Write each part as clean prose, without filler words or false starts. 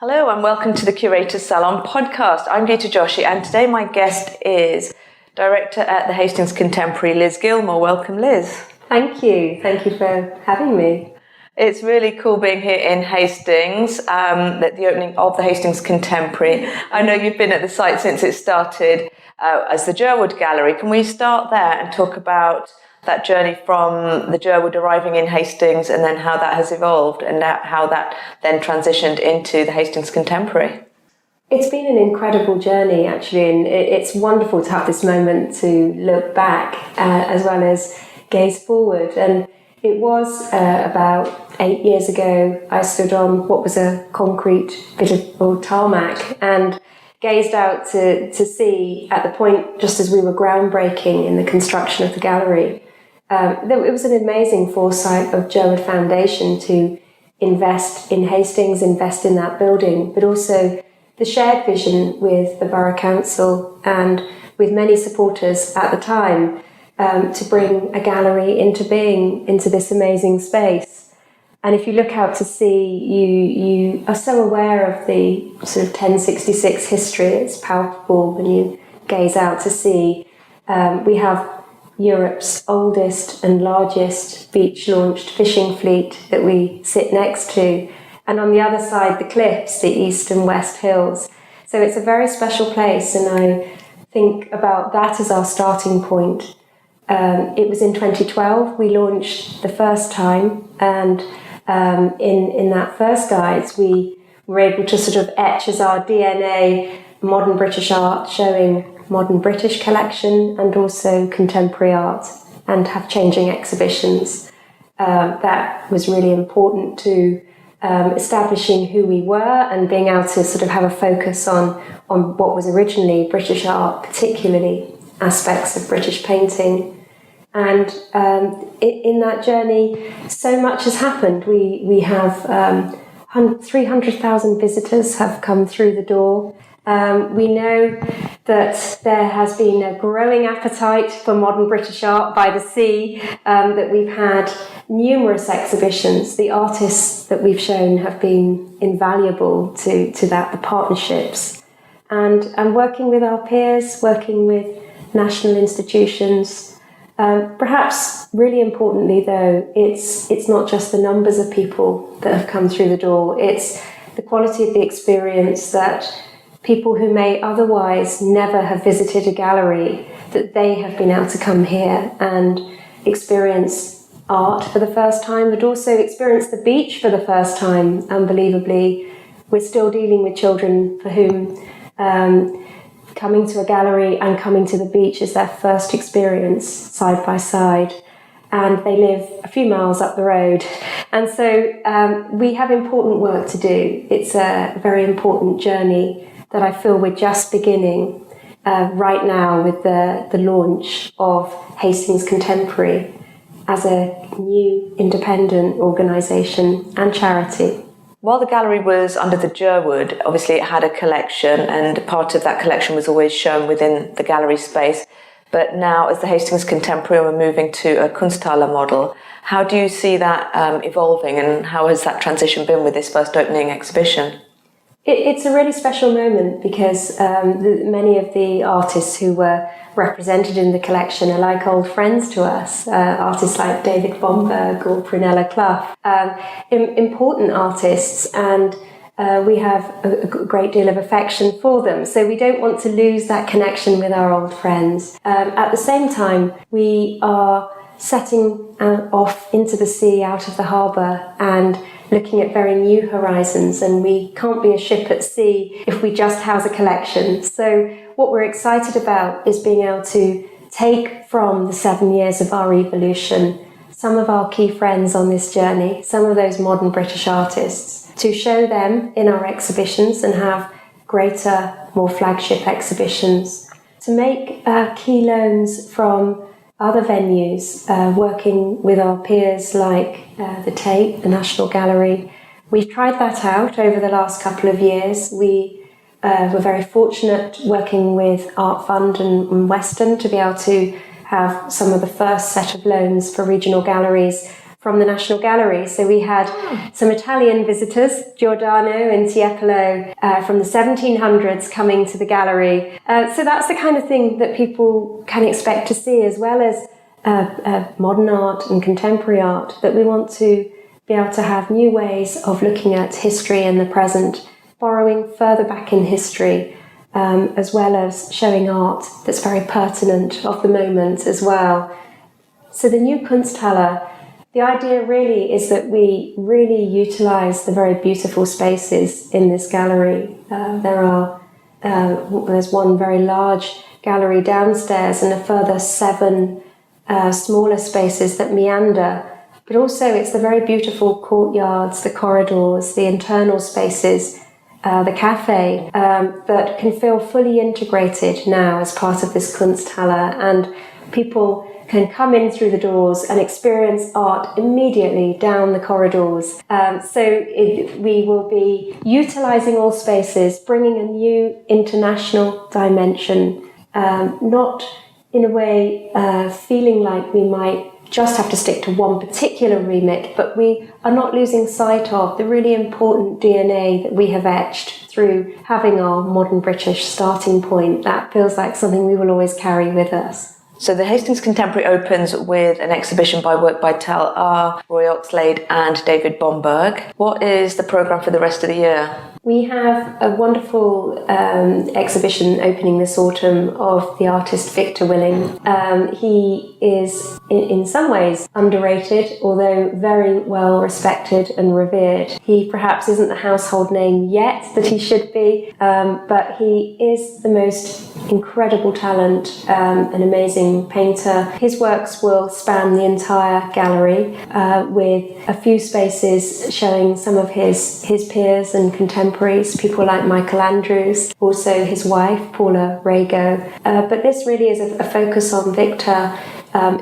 Hello and welcome to the Curator's Salon podcast. I'm Gita Joshi and today my guest is Director at the Hastings Contemporary, Liz Gilmore. Welcome, Liz. Thank you. Thank you for having me. It's really cool being here in Hastings, at the opening of the Hastings Contemporary. I know you've been at the site since it started as the Jerwood Gallery. Can we start there and talk about that journey from the Jerwood arriving in Hastings and then how that has evolved and how that then transitioned into the Hastings Contemporary? It's been an incredible journey, actually, and it's wonderful to have this moment to look back as well as gaze forward. And it was about 8 years ago, I stood on what was a concrete bit of old tarmac and gazed out to see at the point, just as we were groundbreaking in the construction of the gallery, it was an amazing foresight of Jerwood Foundation to invest in Hastings, invest in that building, but also the shared vision with the Borough Council and with many supporters at the time to bring a gallery into being, into this amazing space. And if you look out to sea, you are so aware of the sort of 1066 history. It's palpable when you gaze out to sea. We have Europe's oldest and largest beach-launched fishing fleet that we sit next to. And on the other side, the cliffs, the east and west hills. So it's a very special place, and I think about that as our starting point. It was in 2012 we launched the first time, and in that first guides we were able to sort of etch as our DNA modern British art, showing modern British collection and also contemporary art, and have changing exhibitions. That was really important to establishing who we were and being able to sort of have a focus on what was originally British art, particularly aspects of British painting. And in that journey, so much has happened. We have 300,000 visitors have come through the door. We know that there has been a growing appetite for modern British art by the sea, that we've had numerous exhibitions. The artists that we've shown have been invaluable to that, the partnerships. And working with our peers, working with national institutions. Perhaps really importantly though, it's not just the numbers of people that have come through the door, it's the quality of the experience that people who may otherwise never have visited a gallery, that they have been able to come here and experience art for the first time, but also experience the beach for the first time. Unbelievably, we're still dealing with children for whom coming to a gallery and coming to the beach is their first experience side by side, and they live a few miles up the road. And so we have important work to do. It's a very important journey that I feel we're just beginning right now with the launch of Hastings Contemporary as a new independent organisation and charity. While the gallery was under the Jerwood, obviously it had a collection and part of that collection was always shown within the gallery space. But now as the Hastings Contemporary, we're moving to a Kunsthalle model. How do you see that evolving, and how has that transition been with this first opening exhibition? It's a really special moment because many of the artists who were represented in the collection are like old friends to us. Artists like David Bomberg or Prunella Clough, important artists, and we have a great deal of affection for them. So we don't want to lose that connection with our old friends. At the same time, we are setting off into the sea out of the harbour and looking at very new horizons, and we can't be a ship at sea if we just house a collection. So what we're excited about is being able to take from the 7 years of our evolution some of our key friends on this journey, some of those modern British artists, to show them in our exhibitions and have greater, more flagship exhibitions, to make key loans from other venues, working with our peers like the Tate, the National Gallery. We've tried that out over the last couple of years. We were very fortunate working with Art Fund and Western to be able to have some of the first set of loans for regional galleries from the National Gallery. So we had some Italian visitors, Giordano and Tiepolo, from the 1700s coming to the gallery. So that's the kind of thing that people can expect to see, as well as modern art and contemporary art, that we want to be able to have new ways of looking at history and the present, borrowing further back in history, as well as showing art that's very pertinent of the moment as well. So the new Kunsthalle, the idea really is that we really utilise the very beautiful spaces in this gallery. There's one very large gallery downstairs and a further 7 smaller spaces that meander. But also it's the very beautiful courtyards, the corridors, the internal spaces, the cafe, that can feel fully integrated now as part of this Kunsthalle, and people can come in through the doors and experience art immediately down the corridors. We will be utilising all spaces, bringing a new international dimension, not in a way feeling like we might just have to stick to one particular remit, but we are not losing sight of the really important DNA that we have etched through having our modern British starting point. That feels like something we will always carry with us. So the Hastings Contemporary opens with an exhibition by work by Tel R, Roy Oxlade and David Bomberg. What is the programme for the rest of the year? We have a wonderful exhibition opening this autumn of the artist Victor Willing. He is in some ways underrated, although very well respected and revered. He perhaps isn't the household name yet that he should be, but he is the most incredible talent, an amazing painter. His works will span the entire gallery, with a few spaces showing some of his peers and contemporaries, people like Michael Andrews, also his wife, Paula Rago. But this really is a focus on Victor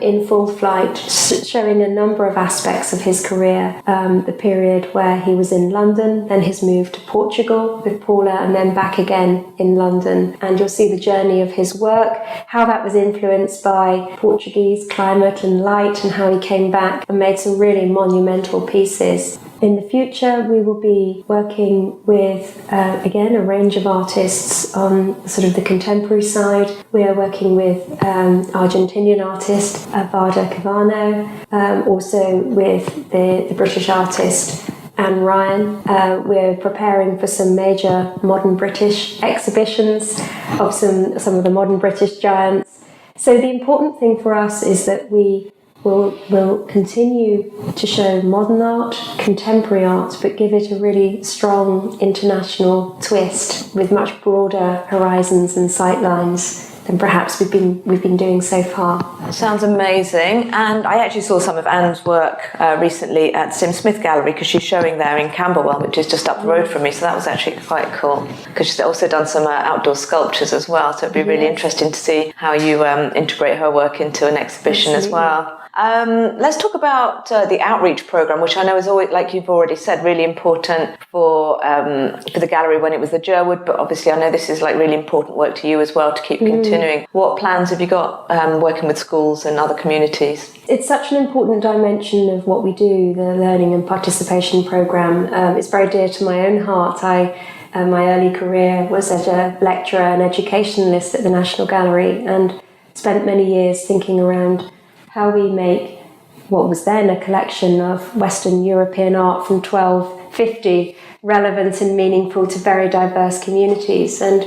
in full flight, showing a number of aspects of his career. The period where he was in London, then his move to Portugal with Paula, and then back again in London. And you'll see the journey of his work, how that was influenced by Portuguese climate and light, and how he came back and made some really monumental pieces. In the future, we will be working with, again, a range of artists on sort of the contemporary side. We are working with Argentinian artist Vada Cavano, also with the British artist Anne Ryan. We're preparing for some major modern British exhibitions of some of the modern British giants. So the important thing for us is that we will continue to show modern art, contemporary art, but give it a really strong international twist with much broader horizons and sightlines than perhaps we've been doing so far. Sounds amazing. And I actually saw some of Anne's work recently at Sim Smith Gallery, because she's showing there in Camberwell, which is just up the road from me. So that was actually quite cool, because she's also done some outdoor sculptures as well. So it'd be really interesting to see how you integrate her work into an exhibition as well. Let's talk about the outreach program, which I know is always, like you've already said, really important for the gallery when it was the Jerwood, but obviously I know this is like really important work to you as well to keep continuing. What plans have you got working with schools and other communities? It's such an important dimension of what we do, the learning and participation program. It's very dear to my own heart. My early career was as a lecturer and educationalist at the National Gallery, and spent many years thinking around how we make what was then a collection of Western European art from 1250 relevant and meaningful to very diverse communities. And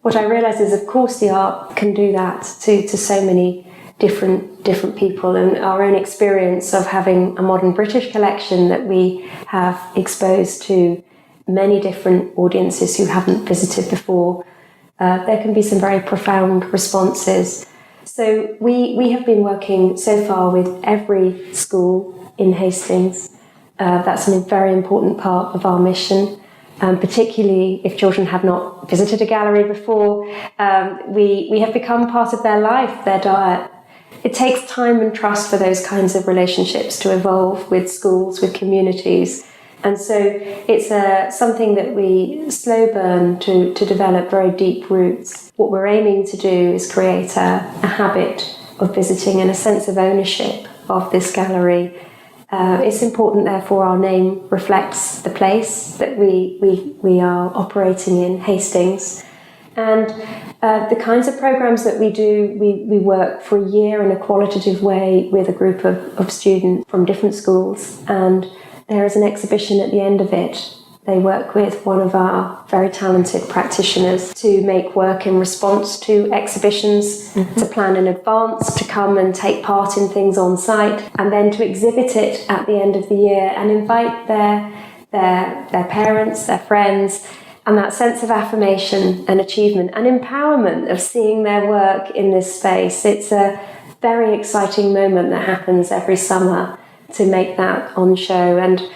what I realised is, of course, the art can do that to so many different people, and our own experience of having a modern British collection that we have exposed to many different audiences who haven't visited before. There can be some very profound responses. So we have been working so far with every school in Hastings. That's a very important part of our mission, particularly if children have not visited a gallery before. We have become part of their life, their diet. It takes time and trust for those kinds of relationships to evolve with schools, with communities. And so it's something that we slow burn to develop very deep roots. What we're aiming to do is create a habit of visiting and a sense of ownership of this gallery, It's important, therefore, our name reflects the place that we are operating in, Hastings. And the kinds of programs that we do, we work for a year in a qualitative way with a group of students from different schools, and there is an exhibition at the end of it. They work with one of our very talented practitioners to make work in response to exhibitions, to plan in advance, to come and take part in things on site, and then to exhibit it at the end of the year and invite their parents, their friends, and that sense of affirmation and achievement and empowerment of seeing their work in this space. It's a very exciting moment that happens every summer to make that on show. And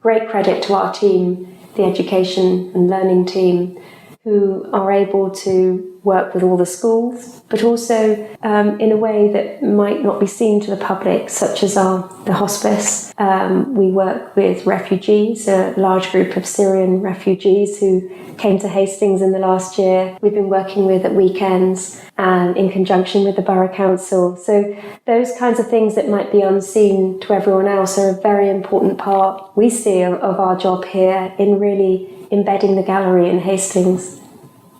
great credit to our team, the education and learning team, who are able to work with all the schools, but also in a way that might not be seen to the public, such as the hospice. We work with refugees, a large group of Syrian refugees who came to Hastings in the last year. We've been working with at weekends in conjunction with the Borough Council. So those kinds of things that might be unseen to everyone else are a very important part, we see, of our job here in really embedding the gallery in Hastings.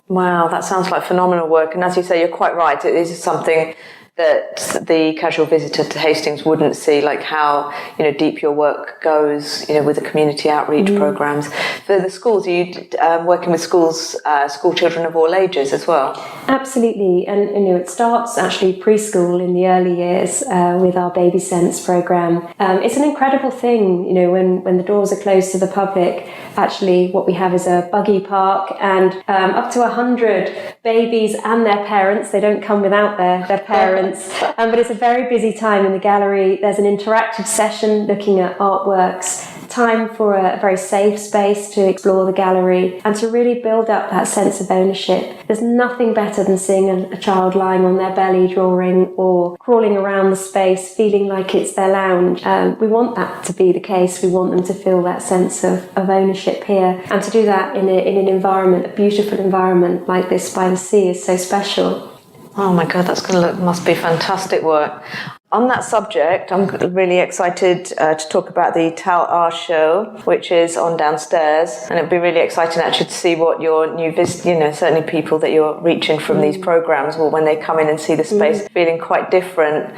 Wow, that sounds like phenomenal work. And as you say, you're quite right. It is something that the casual visitor to Hastings wouldn't see, like how, deep your work goes, with the community outreach programs. For the schools, are you working with schools, school children of all ages as well? Absolutely. And, it starts actually preschool in the early years with our Baby Sense program. It's an incredible thing, when the doors are closed to the public. Actually, what we have is a buggy park and up to 100 babies and their parents. They don't come without their parents. But it's a very busy time in the gallery. There's an interactive session looking at artworks, time for a very safe space to explore the gallery and to really build up that sense of ownership. There's nothing better than seeing a child lying on their belly drawing or crawling around the space feeling like it's their lounge. We want that to be the case. We want them to feel that sense of ownership here, and to do that in an environment, a beautiful environment like this by the sea, is so special. Oh my God, must be fantastic work. On that subject, I'm really excited to talk about the Tal R show, which is on downstairs, and it'd be really exciting actually to see what your new certainly people that you're reaching from these programs, or when they come in and see the space, feeling quite different.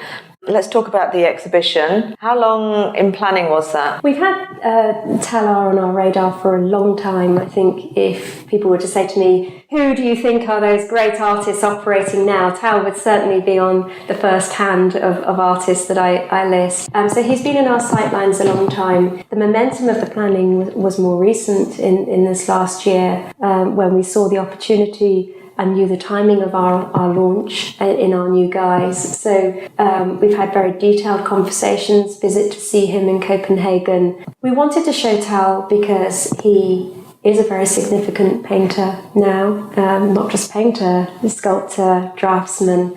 Let's talk about the exhibition. How long in planning was that? We've had Tal R on our radar for a long time. I think if people were to say to me, who do you think are those great artists operating now? Tal would certainly be on the first hand of artists that I list. So he's been in our sightlines a long time. The momentum of the planning was more recent in this last year when we saw the opportunity and knew the timing of our launch in our new guise. So we've had very detailed conversations, visit to see him in Copenhagen. We wanted to show Tal because he is a very significant painter now, not just painter, sculptor, draftsman.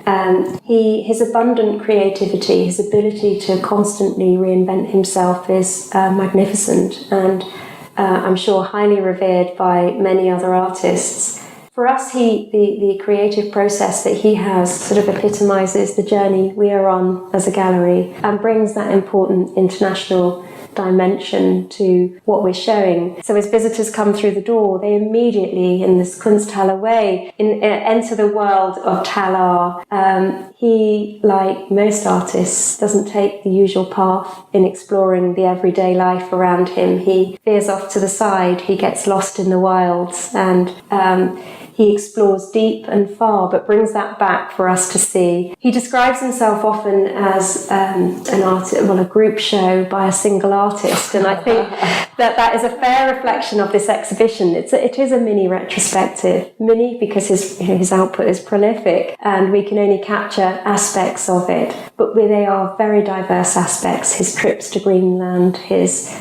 His abundant creativity, his ability to constantly reinvent himself is magnificent, and I'm sure highly revered by many other artists. For us, the creative process that he has sort of epitomizes the journey we are on as a gallery and brings that important international dimension to what we're showing. So as visitors come through the door, they immediately, in this Kunsthalle way, enter the world of Tal R. He, like most artists, doesn't take the usual path in exploring the everyday life around him. He veers off to the side, he gets lost in the wilds, and he explores deep and far, but brings that back for us to see. He describes himself often as a group show by a single artist, and I think that is a fair reflection of this exhibition. It is a mini retrospective, mini because his output is prolific, and we can only capture aspects of it. But they are very diverse aspects. His trips to Greenland, his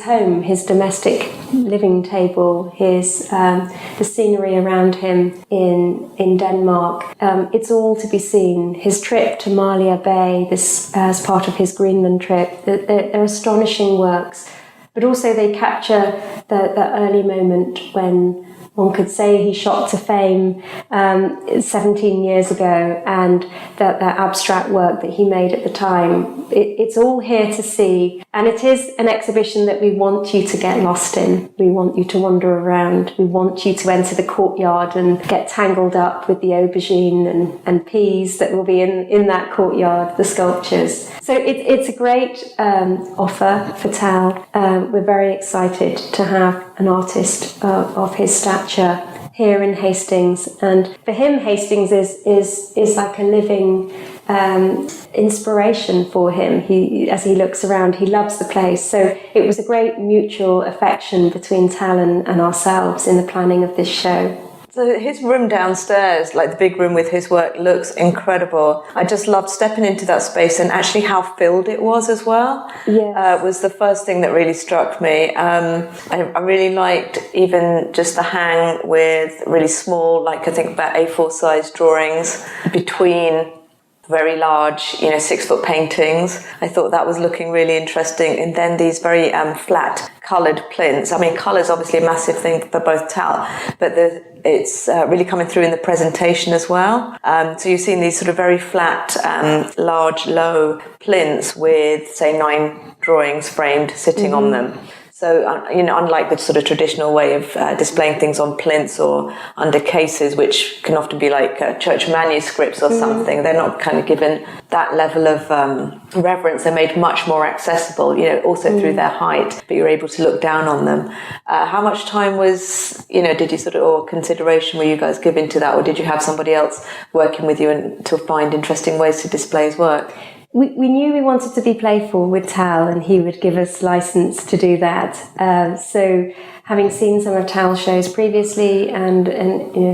home, his domestic living table, the scenery around him in Denmark. It's all to be seen. His trip to Malia Bay, this as part of his Greenland trip. They're astonishing works. but also they capture the early moment when one could say he shot to fame 17 years ago, and that abstract work that he made at the time. It's all here to see, and it is an exhibition that we want you to get lost in. We want you to wander around. We want you to enter the courtyard and get tangled up with the aubergine and peas that will be in that courtyard, the sculptures. So it's a great offer for Tal. We're very excited to have an artist of his stature here in Hastings, and for him Hastings is like a living inspiration for him. As he looks around, he loves the place. So it was a great mutual affection between Tal and ourselves in the planning of this show. So his room downstairs, like the big room with his work, looks incredible. I just loved stepping into that space, and actually how filled it was as well. Yes. Was the first thing that really struck me. I really liked even just the hang with really small, like I think about A4 size drawings between very large, 6-foot paintings. I thought that was looking really interesting. And then these very flat coloured plinths. I mean, colour's obviously a massive thing for both Tal, but it's really coming through in the presentation as well. So you've seen these sort of very flat, large, low plinths with, say, 9 drawings framed sitting on them. So, unlike the sort of traditional way of displaying things on plinths or under cases, which can often be like church manuscripts or something, they're not kind of given that level of reverence. They're made much more accessible, also through their height, but you're able to look down on them. How much time was, did you or consideration were you guys giving to that, or did you have somebody else working with you and to find interesting ways to display his work? We knew we wanted to be playful with Tal, and he would give us license to do that. So having seen some of Tal's shows previously, and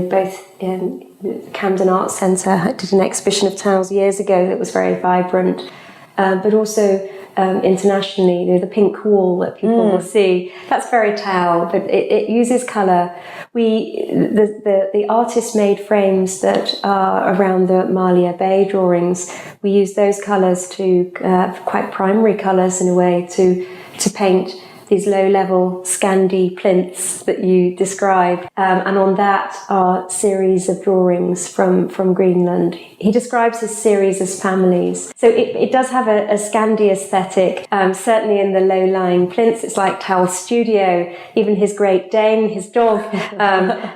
both in Camden Arts Centre did an exhibition of Tal's years ago that was very vibrant, but also internationally, the pink wall that people will see, that's very Tal, but it uses colour. The artist made frames that are around the Malia Bay drawings. We use those colours to quite primary colours in a way to paint these low-level Scandi plinths that you described, and on that are series of drawings from Greenland. He describes his series as families. So it does have a Scandi aesthetic, certainly in the low-lying plinths. It's like Tal's studio. Even his Great Dane, his dog,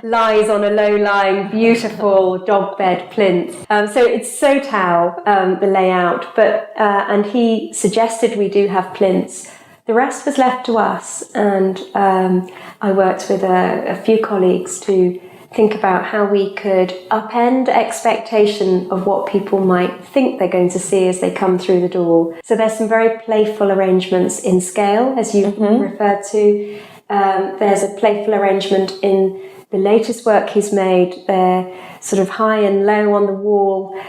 lies on a low-lying, beautiful dog bed plinth. So it's so Tal, the layout, and he suggested we do have plinths. The rest was left to us, and I worked with a few colleagues to think about how we could upend expectation of what people might think they're going to see as they come through the door. So there's some very playful arrangements in scale, as you referred to. There's a playful arrangement in the latest work he's made. They're sort of high and low on the wall,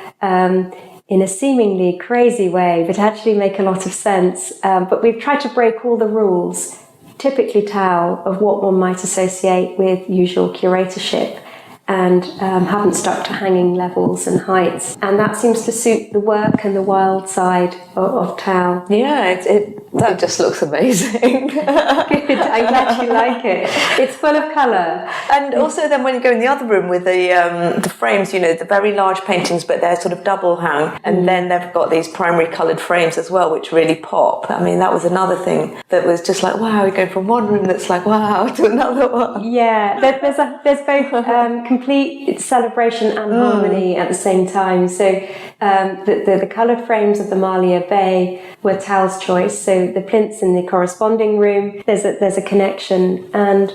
in a seemingly crazy way, but actually make a lot of sense. But we've tried to break all the rules, typically Tal, of what one might associate with usual curatorship, and haven't stuck to hanging levels and heights. And that seems to suit the work and the wild side of Tal. Yeah, that just looks amazing. Good, I'm glad you like it. It's full of colour. And also then when you go in the other room with the frames, the very large paintings, but they're sort of double hung, and then they've got these primary coloured frames as well, which really pop. I mean, that was another thing that was just like, wow, we go from one room that's like, wow, to another one. Yeah, there's both complete celebration and harmony at the same time. So the coloured frames of the Malia Bay were Tal's choice. So the plinths in the corresponding room, there's a connection, and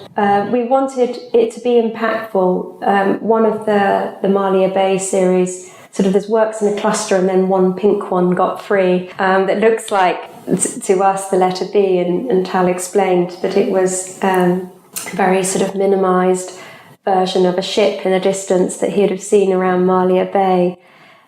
we wanted it to be impactful. One of the Malia Bay series, sort of there's works in a cluster, and then one pink one got free that looks like to us the letter B, and Tal explained that it was a very sort of minimised version of a ship in a distance that he'd have seen around Malia Bay.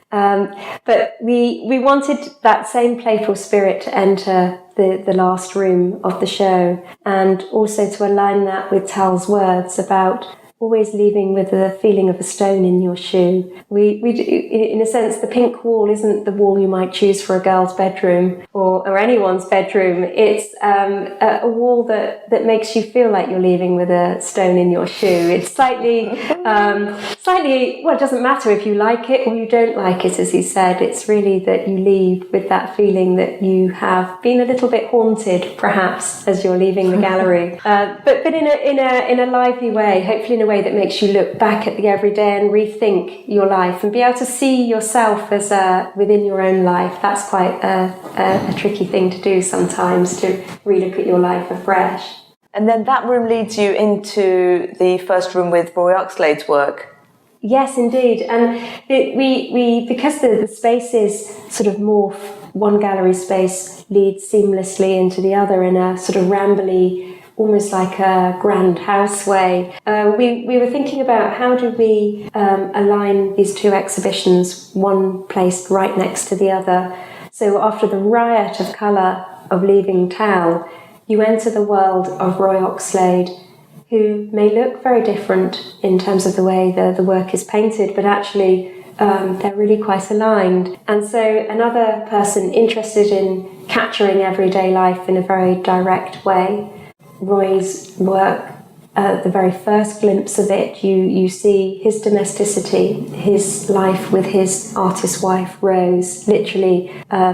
But we wanted that same playful spirit to enter the last room of the show, and also to align that with Tal's words about always leaving with the feeling of a stone in your shoe. We do, in a sense, the pink wall isn't the wall you might choose for a girl's bedroom or anyone's bedroom. It's a wall that makes you feel like you're leaving with a stone in your shoe. It's slightly, well, it doesn't matter if you like it or you don't like it, as he said. It's really that you leave with that feeling that you have been a little bit haunted, perhaps, as you're leaving the gallery. But in a lively way, hopefully in a way that makes you look back at the everyday and rethink your life and be able to see yourself as within your own life. That's quite a tricky thing to do sometimes, to relook at your life afresh. And then that room leads you into the first room with Roy Oxlade's work. Yes, indeed. And we because the spaces sort of morph, one gallery space leads seamlessly into the other in a sort of rambly, almost like a grand house way. We were thinking about how do we align these two exhibitions, one placed right next to the other. So after the riot of colour of leaving Tau, you enter the world of Roy Oxlade, who may look very different in terms of the way the work is painted, but actually they're really quite aligned. And so another person interested in capturing everyday life in a very direct way. Roy's work, the very first glimpse of it, you see his domesticity, his life with his artist wife Rose, literally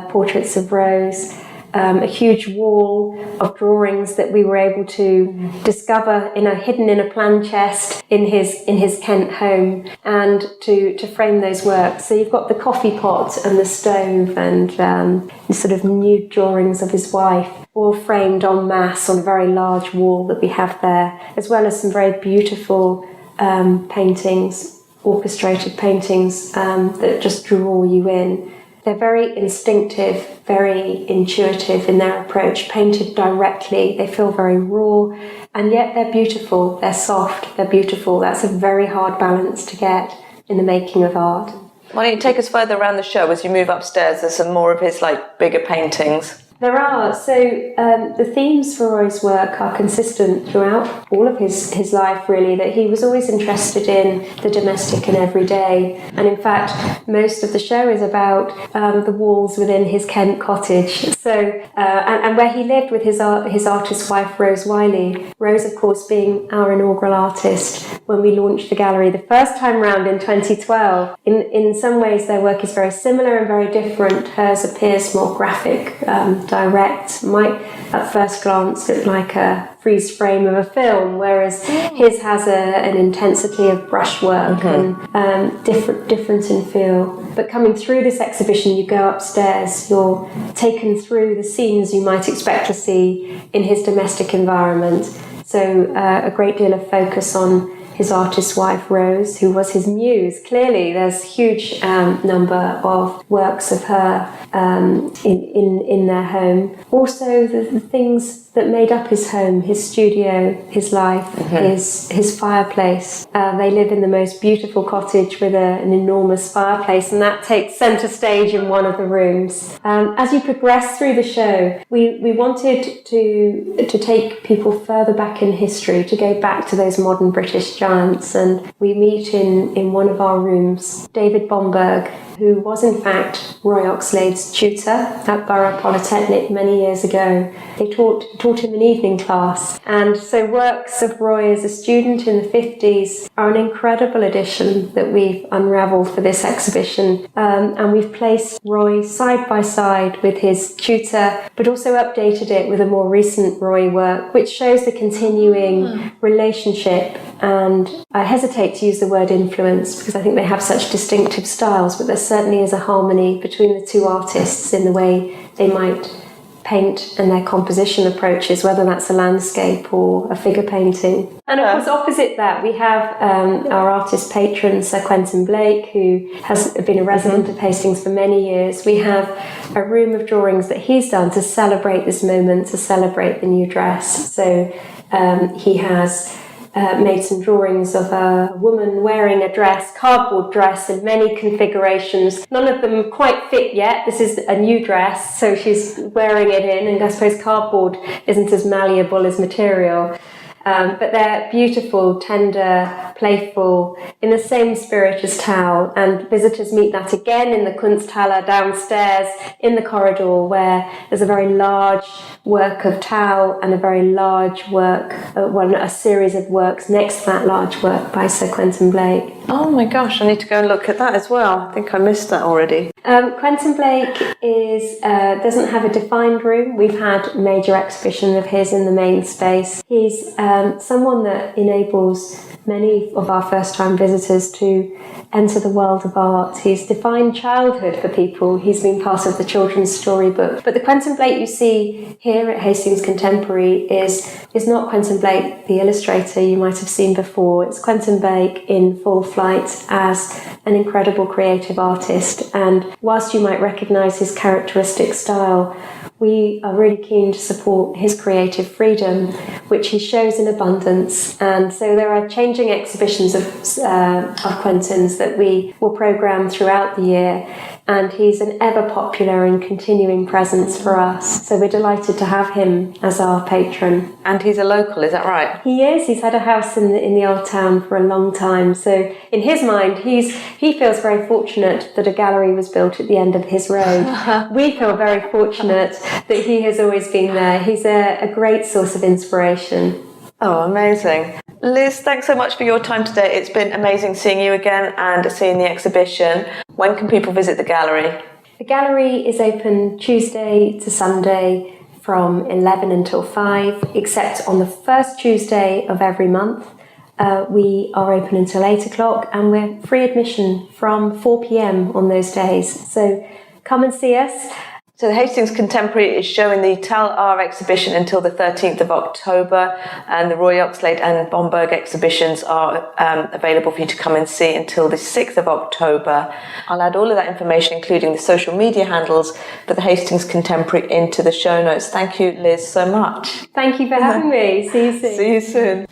portraits of Rose, a huge wall of drawings that we were able to discover hidden in a plan chest in his Kent home, and to frame those works. So you've got the coffee pot and the stove and the sort of nude drawings of his wife, all framed en masse on a very large wall that we have there, as well as some very beautiful paintings, orchestrated paintings that just draw you in. They're very instinctive, very intuitive in their approach, painted directly. They feel very raw, and yet they're beautiful, they're soft, they're beautiful. That's a very hard balance to get in the making of art. Why don't you take us further around the show as you move upstairs? There's some more of his bigger paintings. There are. So the themes for Roy's work are consistent throughout all of his life, really, that he was always interested in the domestic and everyday. And in fact, most of the show is about the walls within his Kent cottage. So, and where he lived with his artist wife, Rose Wiley. Rose, of course, being our inaugural artist when we launched the gallery the first time round in 2012. In some ways, their work is very similar and very different. Hers appears more graphic, direct, might at first glance look like a freeze frame of a film, whereas his has an intensity of brushwork and different in feel. But coming through this exhibition, you go upstairs, you're taken through the scenes you might expect to see in his domestic environment. So a great deal of focus on his artist wife Rose, who was his muse. Clearly there's a huge number of works of her in their home. Also the things that made up his home, his studio, his life, his fireplace. They live in the most beautiful cottage with an enormous fireplace, and that takes centre stage in one of the rooms. As you progress through the show, we wanted to take people further back in history, to go back to those modern British giants, and we meet in one of our rooms David Bomberg, who was in fact Roy Oxlade's tutor at Borough Polytechnic many years ago. They taught him an evening class, and so works of Roy as a student in the 50s are an incredible addition that we've unravelled for this exhibition, and we've placed Roy side by side with his tutor, but also updated it with a more recent Roy work, which shows the continuing relationship. And I hesitate to use the word influence because I think they have such distinctive styles, but there certainly is a harmony between the two artists in the way they might paint and their composition approaches, whether that's a landscape or a figure painting. And of course, opposite that, we have our artist patron, Sir Quentin Blake, who has been a resident of Hastings for many years. We have a room of drawings that he's done to celebrate this moment, to celebrate the new dress. So he has made some drawings of a woman wearing a dress, cardboard dress in many configurations. None of them quite fit yet. This is a new dress, so she's wearing it in, and I suppose cardboard isn't as malleable as material. But they're beautiful, tender, playful, in the same spirit as Tau. And visitors meet that again in the Kunsthalle downstairs in the corridor, where there's a very large work of Tau and a very large work, a series of works next to that large work by Sir Quentin Blake. Oh my gosh, I need to go and look at that as well. I think I missed that already. Quentin Blake doesn't have a defined room. We've had major exhibitions of his in the main space. He's someone that enables many of our first-time visitors to enter the world of art. He's defined childhood for people. He's been part of the children's storybook. But the Quentin Blake you see here at Hastings Contemporary is not Quentin Blake, the illustrator you might have seen before. It's Quentin Blake in full flight as an incredible creative artist. And whilst you might recognise his characteristic style, we are really keen to support his creative freedom, which he shows in abundance. And so there are changing exhibitions of Quentin's that we will programme throughout the year. And he's an ever popular and continuing presence for us. So we're delighted to have him as our patron. And he's a local, is that right? He is. He's had a house in the old town for a long time. So in his mind, he feels very fortunate that a gallery was built at the end of his road. We feel very fortunate that he has always been there. He's a great source of inspiration. Oh, amazing. Liz, thanks so much for your time today. It's been amazing seeing you again and seeing the exhibition. When can people visit the gallery? The gallery is open Tuesday to Sunday from 11 until 5, except on the first Tuesday of every month. We are open until 8 o'clock and we're free admission from 4 p.m. on those days. So come and see us. So the Hastings Contemporary is showing the Tal R exhibition until the 13th of October, and the Roy Oxlade and Bomberg exhibitions are available for you to come and see until the 6th of October. I'll add all of that information, including the social media handles for the Hastings Contemporary, into the show notes. Thank you, Liz, so much. Thank you for having me. See you soon. See you soon.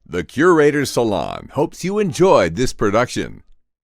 The Curator's Salon hopes you enjoyed this production.